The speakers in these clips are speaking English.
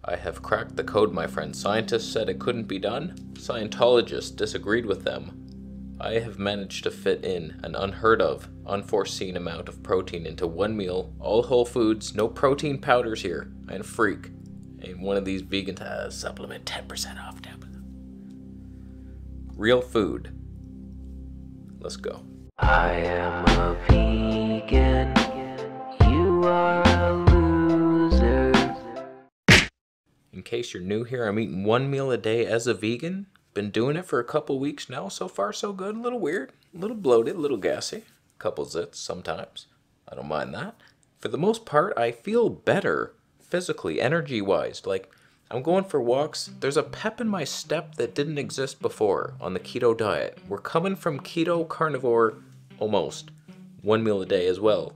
I have cracked the code, my friend. Scientists said it couldn't be done. Scientologists disagreed with them. I have managed to fit in an unheard of, unforeseen amount of protein into one meal, all whole foods, no protein powders here. I'm a freak. And one of these vegan supplement 10% off tablet. Real food. Let's go. I am a vegan. You are a loser. In case you're new here, I'm eating one meal a day as a vegan. Been doing it for a couple weeks now. So far, so good. A little weird, a little bloated, a little gassy. Couple zits sometimes. I don't mind that. For the most part, I feel better physically, energy-wise. Like, I'm going for walks. There's a pep in my step that didn't exist before on the keto diet. We're coming from keto carnivore almost. One meal a day as well.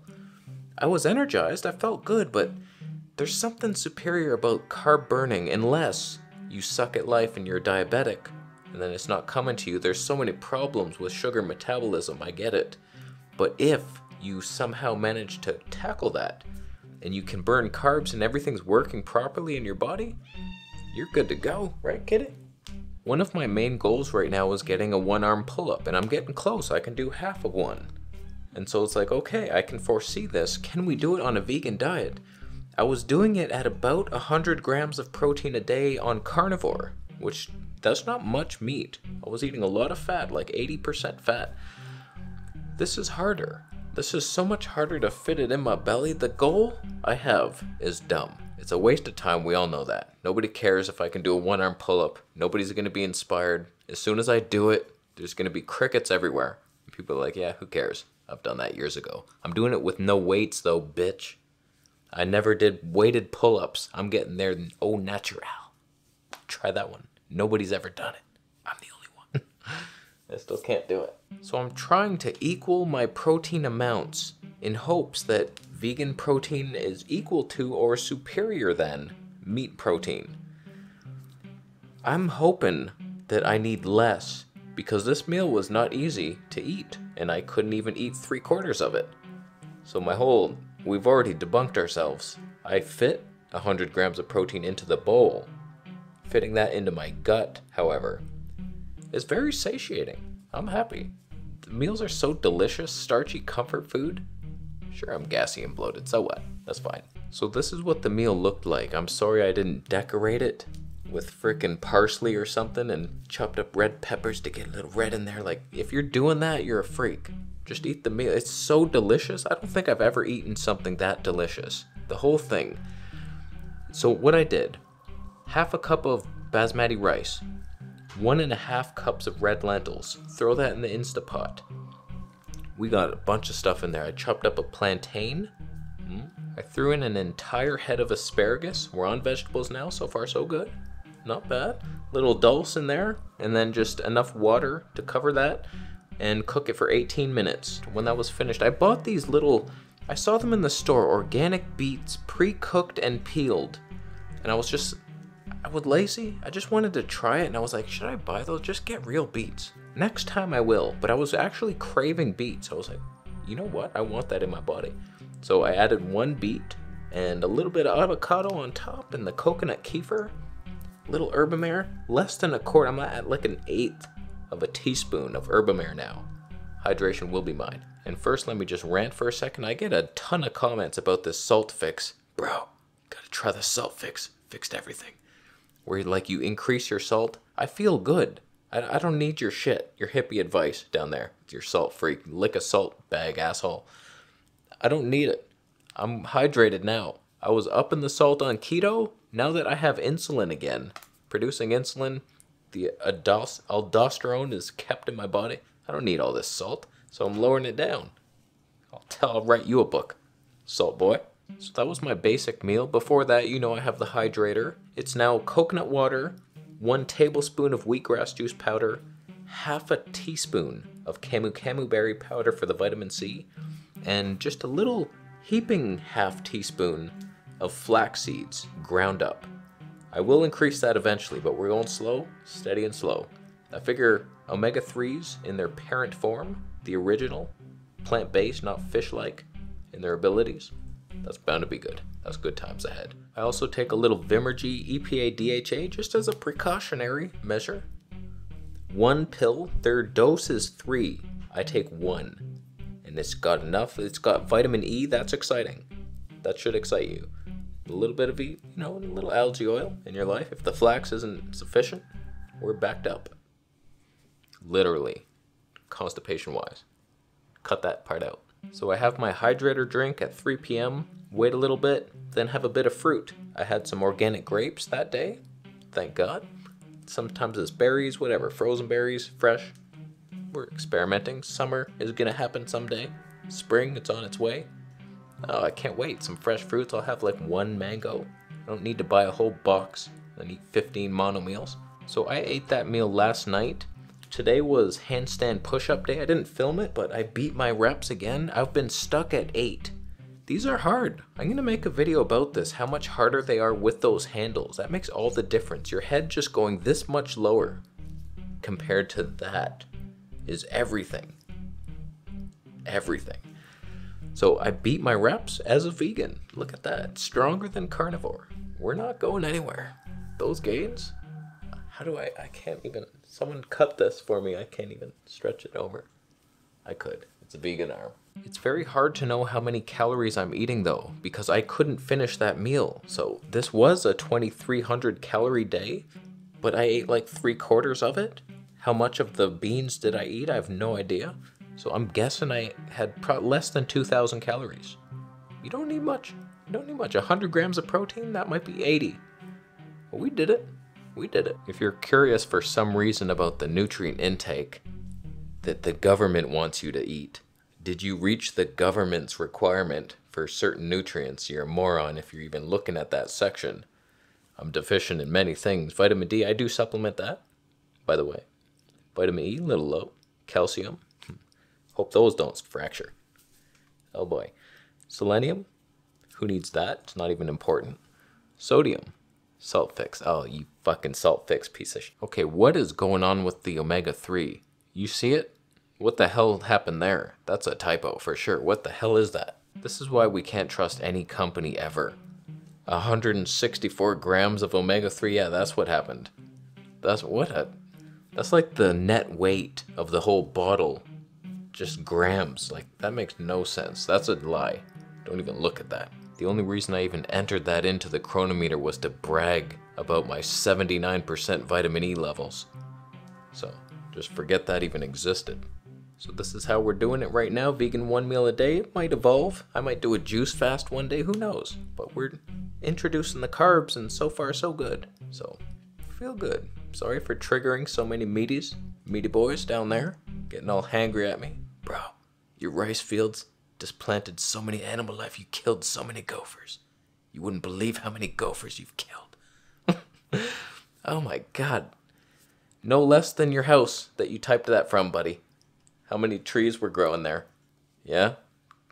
I was energized. I felt good, but there's something superior about carb burning unless you suck at life and you're diabetic and then it's not coming to you. There's so many problems with sugar metabolism. I get it. But if you somehow manage to tackle that and you can burn carbs and everything's working properly in your body, you're good to go, right, kitty? One of my main goals right now is getting a one-arm pull-up, and I'm getting close. I can do half of one. And so it's like, okay, I can foresee this. Can we do it on a vegan diet? I was doing it at about 100 grams of protein a day on carnivore, which that's not much meat. I was eating a lot of fat, like 80% fat. This is harder. This is so much harder to fit it in my belly. The goal I have is dumb. It's a waste of time. We all know that. Nobody cares if I can do a one-arm pull-up. Nobody's going to be inspired. As soon as I do it, there's going to be crickets everywhere. People are like, yeah, who cares? I've done that years ago. I'm doing it with no weights though, bitch. I never did weighted pull-ups. I'm getting there au natural. Try that one. Nobody's ever done it. I'm the only one. I still can't do it. So I'm trying to equal my protein amounts in hopes that vegan protein is equal to or superior than meat protein. I'm hoping that I need less because this meal was not easy to eat and I couldn't even eat 3/4 of it. So we've already debunked ourselves. I fit 100 grams of protein into the bowl. Fitting that into my gut, however, is very satiating. I'm happy. The meals are so delicious, starchy comfort food. Sure, I'm gassy and bloated, so what? That's fine. So this is what the meal looked like. I'm sorry I didn't decorate it with frickin' parsley or something and chopped up red peppers to get a little red in there. Like, if you're doing that, you're a freak. Just eat the meal. It's so delicious. I don't think I've ever eaten something that delicious. The whole thing. So what I did, half a cup of basmati rice, 1.5 cups of red lentils. Throw that in the Instapot. We got a bunch of stuff in there. I chopped up a plantain. I threw in an entire head of asparagus. We're on vegetables now. So far, so good. Not bad. Little dulse in there. And then just enough water to cover that. And cook it for 18 minutes. When that was finished, I bought these I saw them in the store. Organic beets, pre-cooked and peeled. And I was lazy. I just wanted to try it. And I was like, should I buy those? Just get real beets. Next time I will. But I was actually craving beets. I was like, you know what? I want that in my body. So I added 1 beet and a little bit of avocado on top and the coconut kefir, little herbamare, less than a quart. I'm at like 1/8 of a teaspoon of herbamare now. Hydration will be mine. And first, let me just rant for a second. I get a ton of comments about this salt fix. Bro, gotta try the salt fix. Fixed everything. Where you increase your salt. I feel good. I don't need your shit, your hippie advice down there. Your salt freak. Lick a salt bag, asshole. I don't need it. I'm hydrated now. I was up in the salt on keto. Now that I have insulin again, producing insulin, the aldosterone is kept in my body. I don't need all this salt, so I'm lowering it down. I'll write you a book, salt boy. So that was my basic meal. Before that, I have the hydrator. It's now coconut water, 1 tablespoon of wheatgrass juice powder, half a teaspoon of camu berry powder for the vitamin C, and just a little heaping half teaspoon of flax seeds ground up. I will increase that eventually, but we're going slow, steady and slow. I figure omega-3s in their parent form, the original, plant-based, not fish-like in their abilities, That's bound to be good. That's good times ahead. I also take a little Vimergy EPA DHA just as a precautionary measure. 1 pill, their dose is 3. I take 1. And it's got enough, it's got vitamin E, that's exciting. That should excite you. A little bit of, a little algae oil in your life. If the flax isn't sufficient, we're backed up. Literally, constipation-wise. Cut that part out. So I have my hydrator drink at 3 p.m., wait a little bit, then have a bit of fruit. I had some organic grapes that day, thank God. Sometimes it's berries, whatever, frozen berries, fresh. We're experimenting. Summer is gonna happen someday. Spring, it's on its way. Oh, I can't wait. Some fresh fruits. I'll have like 1 mango. I don't need to buy a whole box and eat 15 mono meals. So I ate that meal last night. Today was handstand push-up day. I didn't film it, but I beat my reps again. I've been stuck at 8. These are hard. I'm gonna make a video about this, how much harder they are with those handles. That makes all the difference. Your head just going this much lower compared to that is everything. Everything. So I beat my reps as a vegan. Look at that. Stronger than carnivore. We're not going anywhere. Those gains, how do I can't even, someone cut this for me. I can't even stretch it over. I could. It's a vegan arm. It's very hard to know how many calories I'm eating though, because I couldn't finish that meal. So this was a 2,300 calorie day, but I ate like 3/4 of it. How much of the beans did I eat? I have no idea. So I'm guessing I had less than 2,000 calories. You don't need much. You don't need much. 100 grams of protein, that might be 80. But we did it. We did it. If you're curious for some reason about the nutrient intake that the government wants you to eat, did you reach the government's requirement for certain nutrients? You're a moron if you're even looking at that section. I'm deficient in many things. Vitamin D, I do supplement that, by the way. Vitamin E, a little low. Calcium. Hope those don't fracture. Oh boy. Selenium. Who needs that? It's not even important. Sodium. Salt fix. Oh, you fucking salt fix piece of shit. Okay, what is going on with the omega-3? You see it? What the hell happened there? That's a typo for sure. What the hell is that? This is why we can't trust any company ever. 164 grams of omega-3. Yeah, that's what happened. That's like the net weight of the whole bottle. Just grams. Like, that makes no sense. That's a lie. Don't even look at that. The only reason I even entered that into the chronometer was to brag about my 79% vitamin E levels. So, just forget that even existed. So this is how we're doing it right now. Vegan 1 meal a day. It might evolve. I might do a juice fast one day. Who knows? But we're introducing the carbs and so far so good. So, feel good. Sorry for triggering so many meaty boys down there. Getting all hangry at me. Bro, your rice fields just planted so many animal life. You killed so many gophers. You wouldn't believe how many gophers you've killed. Oh my God. No less than your house that you typed that from, buddy. How many trees were growing there? Yeah?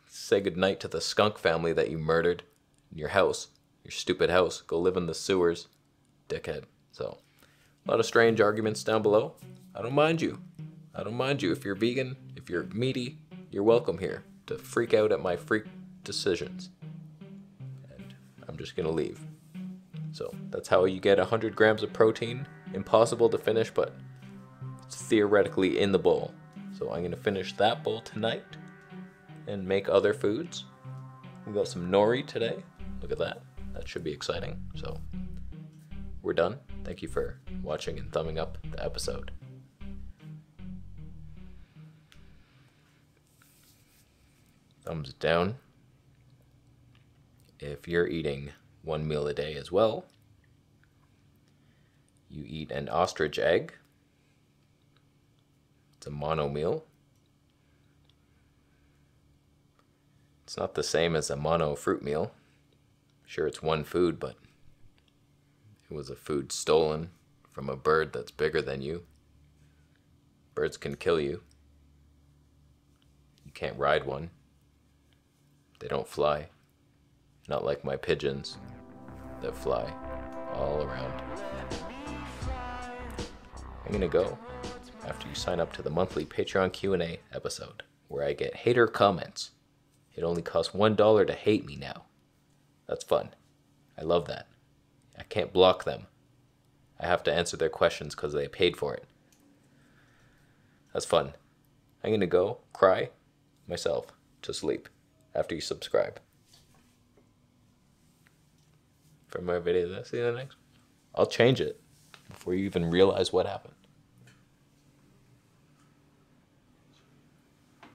Say goodnight to the skunk family that you murdered in your house. Your stupid house. Go live in the sewers. Dickhead. So, a lot of strange arguments down below. I don't mind you. I don't mind you. If you're vegan, if you're meaty, you're welcome here to freak out at my freak decisions. And I'm just gonna leave. So that's how you get 100 grams of protein. Impossible to finish, but it's theoretically in the bowl. So I'm gonna finish that bowl tonight and make other foods. We got some nori today. Look at that. That should be exciting. So we're done. Thank you for watching and thumbing up the episode. Thumbs down if you're eating 1 meal a day as well. You eat an ostrich egg. It's a mono meal. It's not the same as a mono fruit meal. Sure, it's one food, but it was a food stolen from a bird that's bigger than you. Birds can kill you. You can't ride one. They don't fly. Not like my pigeons that fly all around. I'm gonna go after you sign up to the monthly Patreon Q&A episode where I get hater comments. It only costs $1 to hate me now. That's fun. I love that. I can't block them. I have to answer their questions because they paid for it. That's fun. I'm gonna go cry myself to sleep after you subscribe. For more videos, I'll see you in the next one. I'll change it before you even realize what happened.